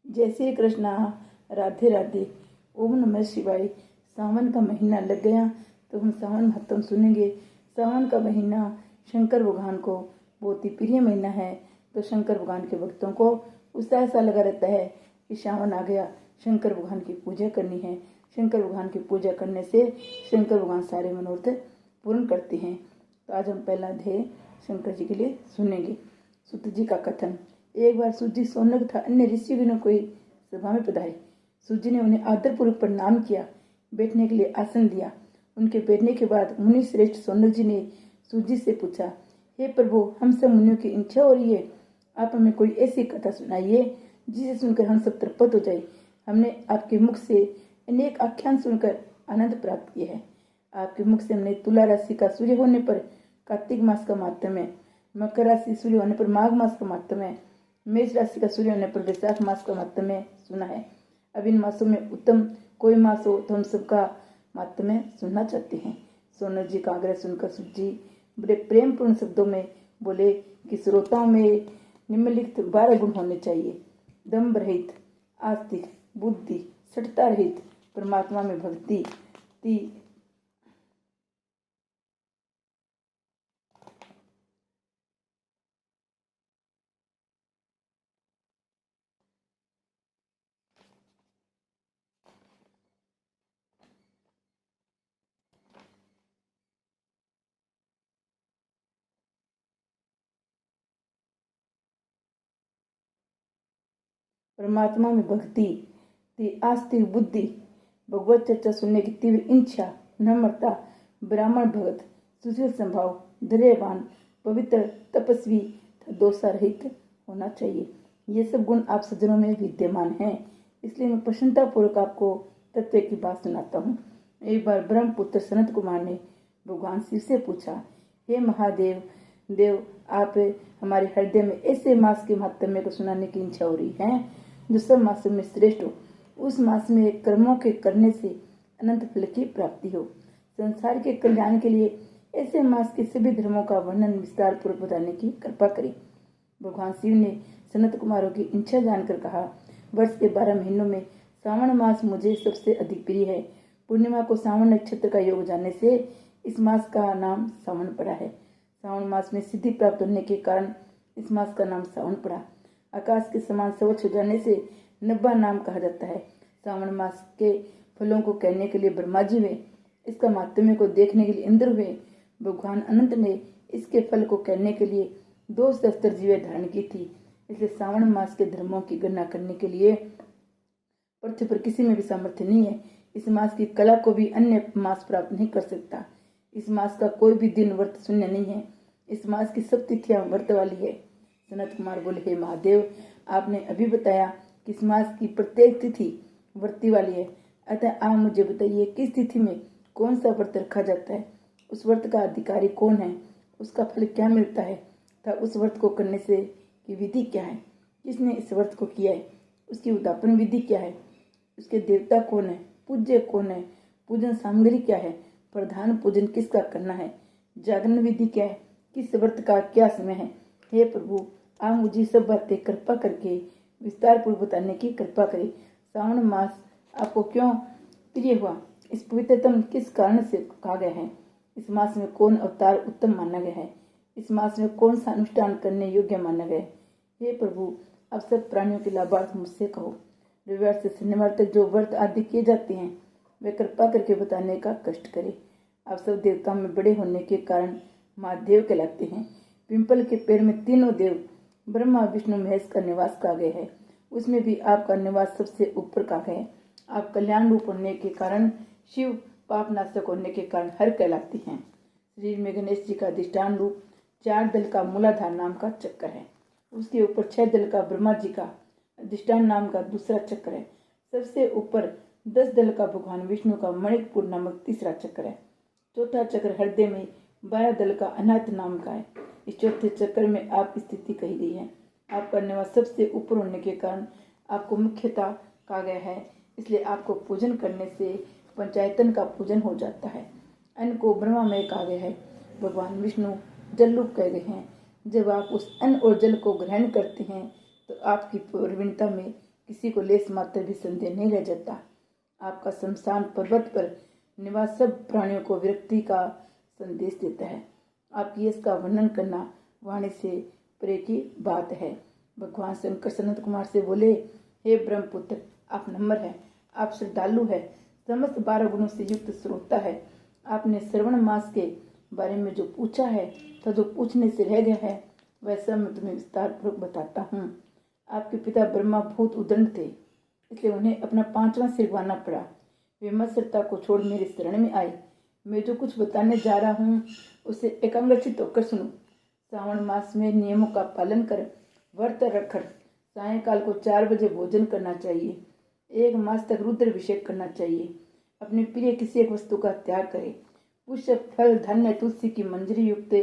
जय श्री कृष्णा। राधे राधे। ओम नमः शिवाय। सावन का महीना लग गया तो हम सावन महत्म सुनेंगे। सावन का महीना शंकर भगवान को बहुत ही प्रिय महीना है, तो शंकर भगवान के भक्तों को उत्साह सा लगा रहता है कि सावन आ गया, शंकर भगवान की पूजा करनी है। शंकर भगवान की पूजा करने से शंकर भगवान सारे मनोरथ पूर्ण करते हैं। तो आज हम पहला अध्याय शंकर जी के लिए सुनेंगे। सूत जी का कथन। एक बार सूत जी सोनक था अन्य ऋषिगणों कोई सभा में पधारे। सूत जी ने उन्हें आदरपूर्वक प्रणाम किया, बैठने के लिए आसन दिया। उनके बैठने के बाद मुनि श्रेष्ठ सोनक जी ने सूत जी से पूछा, हे प्रभु, हम सब मुनियों की इच्छा हो रही है, आप हमें कोई ऐसी कथा सुनाइए जिसे सुनकर हम सब तृप्त हो जाए। हमने आपके मुख से अनेक आख्यान सुनकर आनंद प्राप्त किया है। आपके मुख से हमने तुला राशि का सूर्य होने पर कार्तिक मास का माहात्म्य, मकर राशि सूर्य होने पर माघ मास का माहात्म्य, मेष राशि का सूर्य होने पर वैशाख मास का माहात्म्य सुना है। अब इन मासों में उत्तम कोई मास हो तो हम सबका माहात्म्य सुनना चाहते हैं। सोनक जी का आग्रह सुनकर सूत जी बड़े प्रेमपूर्ण शब्दों में बोले कि श्रोताओं में निम्नलिखित 12 गुण होने चाहिए। दम्भ रहित, आस्तिक, बुद्धि, सठता रहित, परमात्मा में भक्ति, परमात्मा में भक्ति, आस्तिक बुद्धि, भगवत चर्चा सुनने की तीव्र इच्छा, नम्रता, ब्राह्मण भगत, सुशील स्वभाव, धैर्यवान, पवित्र, तपस्वी, दोषा रहित होना चाहिए। ये सब गुण आप सज्जनों में विद्यमान हैं, इसलिए मैं प्रसन्नता पूर्वक आपको तत्व की बात सुनाता हूँ। एक बार ब्रह्मपुत्र सनत कुमार ने भगवान शिव से पूछा, हे महादेव देव, आप हमारे हृदय में ऐसे मास के महात्म्य को सुनाने की इच्छा हो रही है जो सब मासों में श्रेष्ठ हो। उस मास में कर्मों के करने से अनंत फल की प्राप्ति हो। संसार के कल्याण के लिए ऐसे मास के सभी धर्मों का वर्णन विस्तार पूर्वक बताने की कृपा करें। भगवान शिव ने सनत कुमारों की इच्छा जानकर कहा, वर्ष के 12 महीनों में सावन मास मुझे सबसे अधिक प्रिय है। पूर्णिमा को सावन नक्षत्र का योग जानने से इस मास का नाम सावन पड़ा है। सावन मास में सिद्धि प्राप्त होने के कारण इस मास का नाम सावन पड़ा। आकाश के समान स्वच्छ हो जाने से नब्बा नाम कहा जाता है। सावन मास के फलों को कहने के लिए ब्रह्मा जी हुए, इसका महात्म्य को देखने के लिए इंद्र हुए। भगवान अनंत ने इसके फल को कहने के लिए 2 सहस्त्र जीवें धारण की थी। इसलिए सावन मास के धर्मों की गणना करने के लिए पृथ्वी पर किसी में भी सामर्थ्य नहीं है। इस मास की कला को भी अन्य मास प्राप्त नहीं कर सकता। इस मास का कोई भी दिन व्रत शून्य नहीं है। इस मास की सब तिथियां व्रत वाली है। सनत कुमार बोले, हे महादेव, आपने अभी बताया कि इस मास की प्रत्येक तिथि व्रती वाली है, अतः आप मुझे बताइए किस तिथि में कौन सा व्रत रखा जाता है, उस व्रत का अधिकारी कौन है, उसका फल क्या मिलता है तथा उस व्रत को करने से की विधि क्या है, किसने इस व्रत को किया है, उसकी उद्यापन विधि क्या है, उसके देवता कौन है, पूज्य कौन है, पूजन सामग्री क्या है, प्रधान पूजन किसका करना है, जागरण विधि क्या है, किस व्रत का क्या समय है। हे प्रभु, आप मुझे सब बातें कृपा करके विस्तार पूर्वक बताने की कृपा करें। सावन मास आपको क्यों प्रिय हुआ, इस पवित्रतम किस कारण से कहा गया है, इस मास में कौन अवतार उत्तम माना गया है, इस मास में कौन सा अनुष्ठान करने योग्य माना गया है। हे प्रभु, आप सब प्राणियों के लाभार्थ मुझसे कहो। रविवार से शनिवार तक जो व्रत आदि किए जाते हैं वे कृपा करके बताने का कष्ट करें। आप सब देवताओं में बड़े होने के कारण महादेव कहलाते हैं। पिंपल के पेड़ में तीनों देव ब्रह्मा विष्णु महेश का निवास कहा गया है, उसमें भी आपका निवास सबसे ऊपर कहा गया है। आप कल्याण रूप होने के कारण शिव, पाप नाशक होने के कारण हर कहलाती हैं। शरीर में गणेश जी का अधिष्ठान रूप 4 दल का मूलाधार नाम का चक्र है। उसके ऊपर 6 दल का ब्रह्मा जी का अधिष्ठान नाम का दूसरा चक्र है। सबसे ऊपर 10 दल का भगवान विष्णु का मणिकपुर नामक तीसरा चक्र है। चौथा चक्र हृदय में 12 दल का अनाथ नाम का है। इस चौथे चक्र में आप स्थिति कही गई है। आपका निवास सबसे ऊपर होने के कारण आपको मुख्यता कहा गया है, इसलिए आपको पूजन करने से पंचायतन का पूजन हो जाता है। अन्न को ब्रह्मामय कहा गया है। भगवान विष्णु जल रूप कह गए हैं। जब आप उस अन्न और जल को ग्रहण करते हैं तो आपकी प्रवीणता में किसी को लेस मात्र भी संदेह नहीं रह जाता। आपका शमशान पर्वत पर निवास सब प्राणियों को विरक्ति का संदेश देता है। आपकी यश का वर्णन करना वाणी से परे की बात है। भगवान शंकर सनत कुमार से बोले, हे ब्रह्मपुत्र, आप नम्र है, आप श्रद्धालु है, समस्त 12 गुणों से युक्त श्रोता है। आपने श्रवण मास के बारे में जो पूछा है तो जो पूछने से रह गया है वह सब मैं तुम्हें विस्तार पूर्वक बताता हूँ। आपके पिता ब्रह्मा भूत उदंड थे, इसलिए उन्हें अपना 5वां सिर गंवाना पड़ा। वे मत्सरता को छोड़ मेरे शरण में आए। मैं जो कुछ बताने जा रहा हूँ उसे एकाग्रचित होकर सुनो। श्रावण मास में नियमों का पालन कर व्रत रखकर सायंकाल को 4 बजे भोजन करना चाहिए। 1 मास तक रुद्र अभिषेक करना चाहिए। अपने प्रिय किसी एक वस्तु का त्याग करें। पुष्प, फल, धान्य, तुलसी की मंजरी युक्त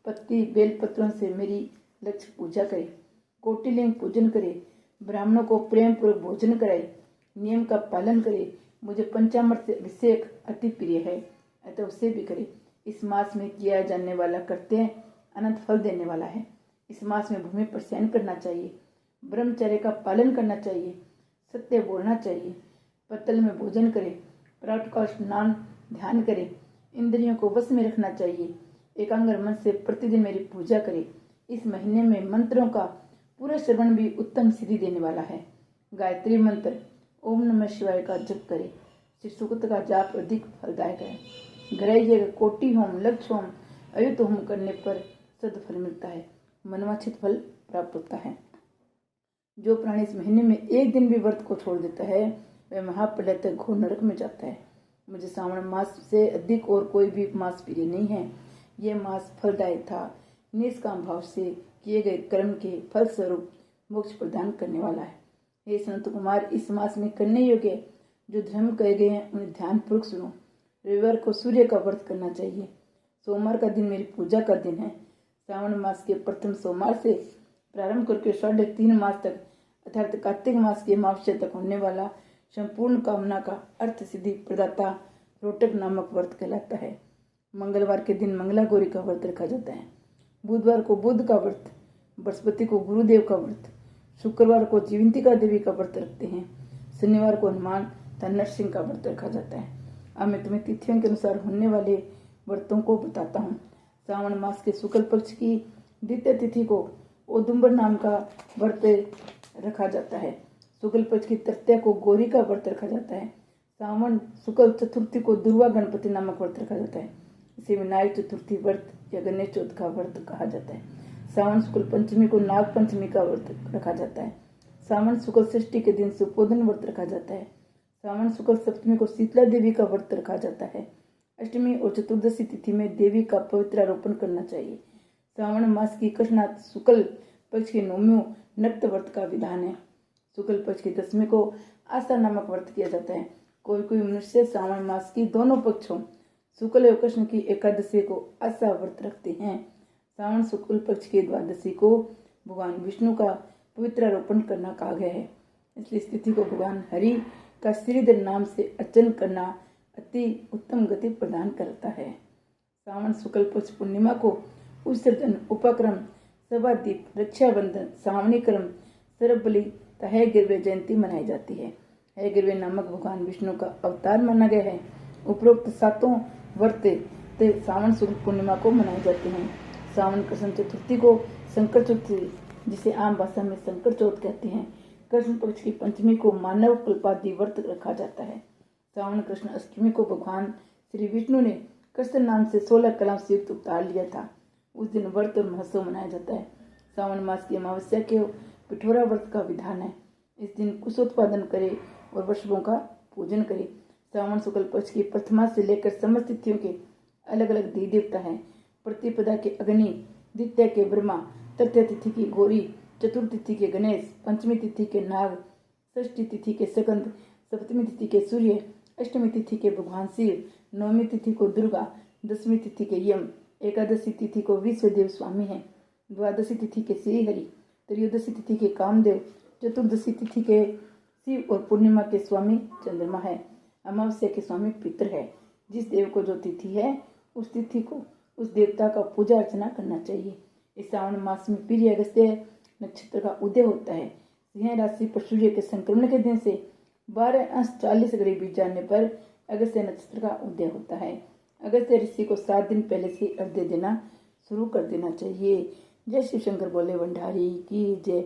पत्ती, बेलपत्रों से मेरी लक्ष्य पूजा करे। कोटिलिंग पूजन करे। ब्राह्मणों को प्रेम पूर्वक भोजन कराए। नियम का पालन करे। मुझे पंचामृत से अभिषेक अति प्रिय है, अतः उसे भी करे। इस मास में किया जाने वाला कर्तव्य अनंत फल देने वाला है। इस मास में भूमि पर शयन करना चाहिए। ब्रह्मचर्य का पालन करना चाहिए। सत्य बोलना चाहिए। पत्तल में भोजन करे। प्रातःकाल स्नान ध्यान करे। इंद्रियों को वश में रखना चाहिए। एकाग्र मन से प्रतिदिन मेरी पूजा करे। इस महीने में मंत्रों का पूरा श्रवण भी उत्तम सिद्धि देने वाला है। गायत्री मंत्र ओम नमः शिवाय का जप करे। श्री सूक्त का जाप अधिक फलदायक है। ग्रह कोटि होम, लक्ष्य होम, अयुत होम करने पर सदफल मिलता है, मनवांछित फल प्राप्त होता है। जो प्राणी इस महीने में एक दिन भी व्रत को छोड़ देता है वह महाप्रलय तक घोर नरक में जाता है। मुझे श्रावण मास से अधिक और कोई भी मास प्रिय नहीं है। यह मास फलदायक था। निष्काम भाव से किए गए कर्म के फल स्वरूप मोक्ष प्रदान करने वाला है। हे संत कुमार, इस मास में करने योग्य जो धर्म कहे गए हैं उन्हें ध्यान पूर्वक सुनो। रविवार को सूर्य का व्रत करना चाहिए। सोमवार का दिन मेरी पूजा का दिन है। श्रावण मास के प्रथम सोमवार से प्रारंभ करके 3.5 मास तक अर्थात कार्तिक मास के अमावस्या तक होने वाला संपूर्ण कामना का अर्थ सिद्धि प्रदाता रोटक नामक व्रत कहलाता है। मंगलवार के दिन मंगला गौरी का व्रत रखा जाता है। बुधवार को बुध का व्रत, बृहस्पति को गुरुदेव का व्रत, शुक्रवार को जीवंतिका देवी का व्रत रखते हैं। शनिवार को हनुमान तथा नरसिंह का व्रत रखा जाता है। अब मैं तुम्हें तिथियों के अनुसार होने वाले व्रतों को बताता हूँ। श्रावण मास के शुक्ल पक्ष की द्वितीय तिथि को औदुंबर नाम का व्रत रखा जाता है। शुक्ल पक्ष की तृतीया को गौरी का व्रत रखा जाता है। श्रावण शुक्ल चतुर्थी को दुर्वा गणपति नामक व्रत रखा जाता है। इसे विनायक चतुर्थी व्रत या गणेश चौथ का व्रत कहा जाता है। श्रावण शुक्ल पंचमी को नाग पंचमी का व्रत रखा जाता है। श्रावण शुक्ल षष्ठी के दिन सुपोधन व्रत रखा जाता है। श्रावण शुक्ल सप्तमी को शीतला देवी का व्रत रखा जाता है। अष्टमी और चतुर्दशी तिथि में देवी का पवित्र आरोपण करना चाहिए। श्रावण मास की कृष्णात शुक्ल पक्ष की नवमी नक्त व्रत का विधान है। शुक्ल पक्ष की दशमी को आस्था नामक व्रत किया जाता है। कोई कोई मनुष्य श्रावण मास की दोनों पक्षों शुक्ल एवं कृष्ण की एकादशी को आस्था व्रत रखते हैं। श्रावण शुक्ल पक्ष की द्वादशी को भगवान विष्णु का पवित्र आरोपण करना कहा गया है। इसलिए इस तिथि को भगवान हरि का श्रीधर नाम से अर्चन करना अति उत्तम गति प्रदान करता है। श्रावण शुक्ल पक्ष पूर्णिमा को उत्सर्जन, उपक्रम, सभादीप, रक्षाबंधन, श्रावणी क्रम, सरबली तथा हयग्रीव जयंती मनाई जाती है। हयग्रीव नामक भगवान विष्णु का अवतार माना गया है। उपरोक्त 7 व्रत श्रावण शुक्ल पूर्णिमा को मनाए जाते हैं। श्रावण कृष्ण चतुर्थी को शंकर चतुर्थी, जिसे आम भाषा में शंकर चौथ कहते हैं, कृष्ण पक्ष की पंचमी को मानव कल्पादि व्रत रखा जाता है। श्रावण कृष्ण अष्टमी को भगवान श्री विष्णु ने कृष्ण नाम से 16 कलाओं से युक्त अवतार लिया था। उस दिन व्रत और महोत्सव मनाया जाता है। श्रावण मास की अमावस्या के पिठोरा व्रत का विधान है। इस दिन कुशोत्पादन करे और वृषभों का पूजन करे। श्रावण शुक्ल पक्ष की प्रथमा से लेकर समस्त तिथियों के अलग अलग देवी देवता हैं। प्रतिपदा के अग्नि, द्वितीया के ब्रह्मा, तृतीय तिथि की गौरी, चतुर्थ तिथि के गणेश, पंचमी तिथि के नाग, षष्ठी तिथि के सकंद, सप्तमी तिथि के सूर्य, अष्टमी तिथि के भगवान शिव, नवमी तिथि को दुर्गा, दसवीं तिथि के यम, एकादशी तिथि को विश्वदेव स्वामी हैं, द्वादशी तिथि के श्री हरि, त्रयोदशी तिथि के कामदेव, चतुर्दशी तिथि के शिव और पूर्णिमा के स्वामी चंद्रमा है। अमावस्या के स्वामी पितर है। जिस देव को जो तिथि है उस तिथि को उस देवता का पूजा अर्चना करना चाहिए। इस श्रावण मास में प्रिय अगस्त्य नक्षत्र का उदय होता है। सिंह राशि पर सूर्य के संक्रमण के दिन से 12:40 बीत जाने पर अगस्त्य नक्षत्र का उदय होता है। अगस्त्य ऋषि को 7 दिन पहले से अर्घ्य देना शुरू कर देना चाहिए। जय शिव शंकर बोले भंडारी की जय।